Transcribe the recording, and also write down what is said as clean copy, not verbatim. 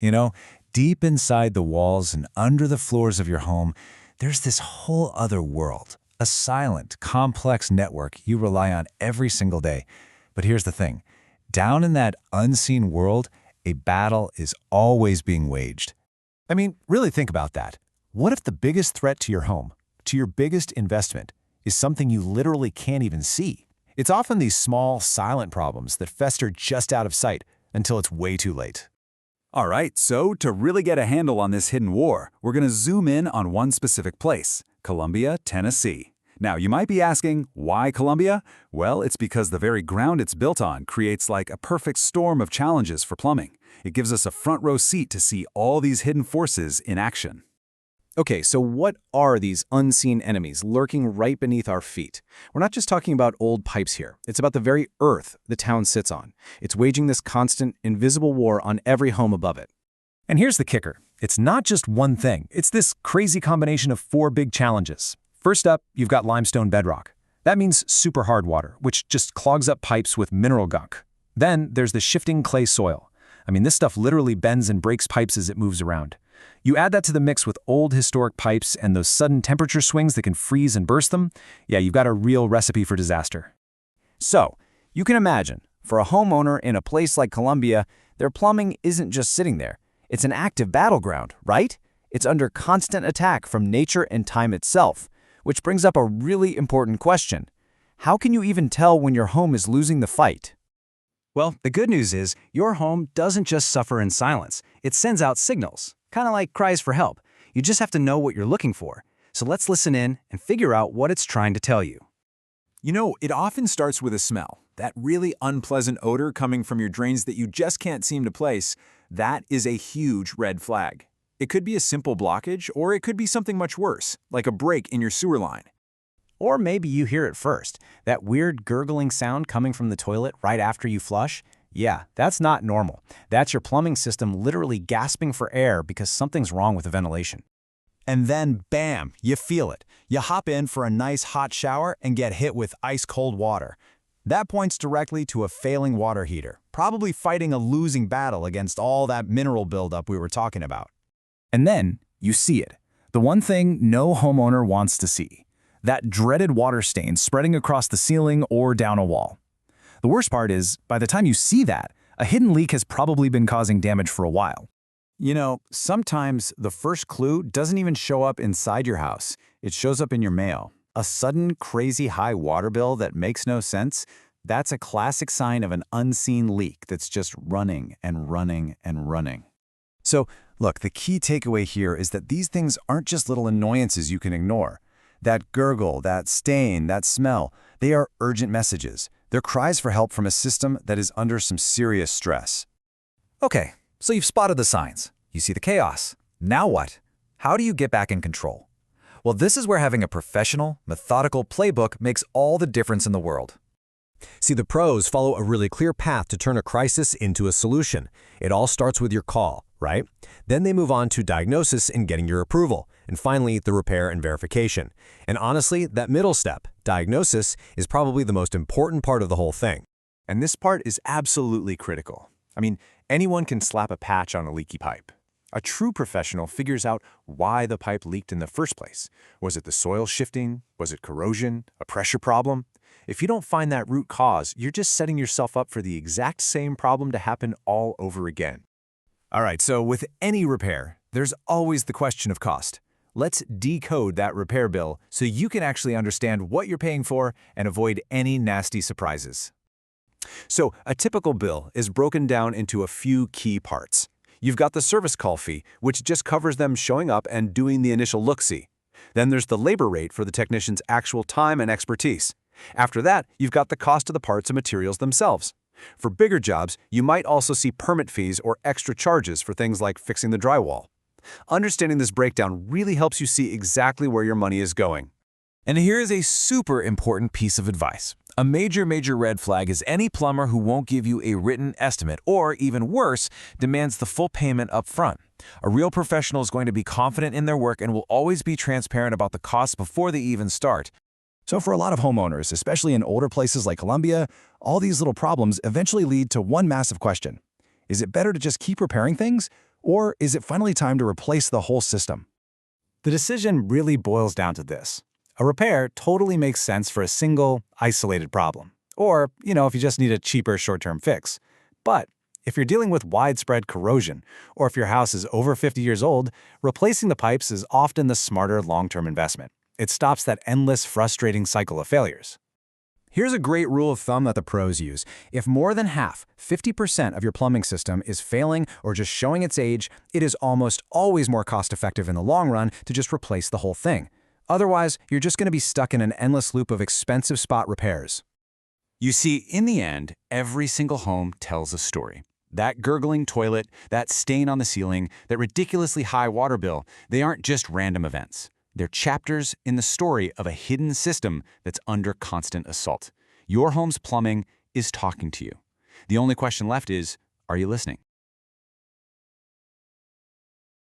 You know, deep inside the walls and under the floors of your home, there's this whole other world, a silent, complex network you rely on every single day. But here's the thing. Down in that unseen world, a battle is always being waged. I mean, really think about that. What if the biggest threat to your home, to your biggest investment, is something you literally can't even see? It's often these small, silent problems that fester just out of sight until it's way too late. All right, so to really get a handle on this hidden war, we're going to zoom in on one specific place, Columbia, Tennessee. Now, you might be asking, why Columbia? Well, it's because the very ground it's built on creates like a perfect storm of challenges for plumbing. It gives us a front row seat to see all these hidden forces in action. Okay, so what are these unseen enemies lurking right beneath our feet? We're not just talking about old pipes here. It's about the very earth the town sits on. It's waging this constant, invisible war on every home above it. And here's the kicker. It's not just one thing. It's this crazy combination of 4 big challenges. First up, you've got limestone bedrock. That means super hard water, which just clogs up pipes with mineral gunk. Then there's the shifting clay soil. I mean, this stuff literally bends and breaks pipes as it moves around. You add that to the mix with old historic pipes and those sudden temperature swings that can freeze and burst them, yeah, you've got a real recipe for disaster. So, you can imagine, for a homeowner in a place like Columbia, their plumbing isn't just sitting there. It's an active battleground, right? It's under constant attack from nature and time itself, which brings up a really important question. How can you even tell when your home is losing the fight? Well, the good news is your home doesn't just suffer in silence. It sends out signals, kind of like cries for help. You just have to know what you're looking for. So let's listen in and figure out what it's trying to tell you. You know, it often starts with a smell. That really unpleasant odor coming from your drains that you just can't seem to place, that is a huge red flag. It could be a simple blockage, or it could be something much worse, like a break in your sewer line. Or maybe you hear it first, that weird gurgling sound coming from the toilet right after you flush. Yeah, that's not normal. That's your plumbing system literally gasping for air because something's wrong with the ventilation. And then, bam, you feel it. You hop in for a nice hot shower and get hit with ice-cold water. That points directly to a failing water heater, probably fighting a losing battle against all that mineral buildup we were talking about. And then you see it, the one thing no homeowner wants to see. That dreaded water stain spreading across the ceiling or down a wall. The worst part is, by the time you see that, a hidden leak has probably been causing damage for a while. You know, sometimes the first clue doesn't even show up inside your house. It shows up in your mail. A sudden, crazy high water bill that makes no sense, that's a classic sign of an unseen leak that's just running and running and running. So, look, the key takeaway here is that these things aren't just little annoyances you can ignore. That gurgle, that stain, that smell, they are urgent messages. They're cries for help from a system that is under some serious stress. Okay, so you've spotted the signs. You see the chaos. Now what? How do you get back in control? Well, this is where having a professional, methodical playbook makes all the difference in the world. See, the pros follow a really clear path to turn a crisis into a solution. It all starts with your call, right? Then they move on to diagnosis and getting your approval, and finally, the repair and verification. And honestly, that middle step, diagnosis, is probably the most important part of the whole thing. And this part is absolutely critical. I mean, anyone can slap a patch on a leaky pipe. A true professional figures out why the pipe leaked in the first place. Was it the soil shifting? Was it corrosion? A pressure problem? If you don't find that root cause, you're just setting yourself up for the exact same problem to happen all over again. All right, so with any repair, there's always the question of cost. Let's decode that repair bill so you can actually understand what you're paying for and avoid any nasty surprises. So a typical bill is broken down into a few key parts. You've got the service call fee, which just covers them showing up and doing the initial look-see. Then there's the labor rate for the technician's actual time and expertise. After that, you've got the cost of the parts and materials themselves. For bigger jobs, you might also see permit fees or extra charges for things like fixing the drywall. Understanding this breakdown really helps you see exactly where your money is going. And here is a super important piece of advice. A major red flag is any plumber who won't give you a written estimate or, even worse, demands the full payment up front. A real professional is going to be confident in their work and will always be transparent about the costs before they even start. So for a lot of homeowners, especially in older places like Columbia, all these little problems eventually lead to one massive question. Is it better to just keep repairing things, Or is it finally time to replace the whole system? The decision really boils down to this. A repair totally makes sense for a single, isolated problem. Or, if you just need a cheaper short-term fix. But if you're dealing with widespread corrosion, or if your house is over 50 years old, replacing the pipes is often the smarter long-term investment. It stops that endless, frustrating cycle of failures. Here's a great rule of thumb that the pros use. If more than half, 50% of your plumbing system is failing or just showing its age, it is almost always more cost-effective in the long run to just replace the whole thing. Otherwise, you're just going to be stuck in an endless loop of expensive spot repairs. You see, in the end, every single home tells a story. That gurgling toilet, that stain on the ceiling, that ridiculously high water bill, they aren't just random events. They're chapters in the story of a hidden system that's under constant assault. Your home's plumbing is talking to you. The only question left is, are you listening?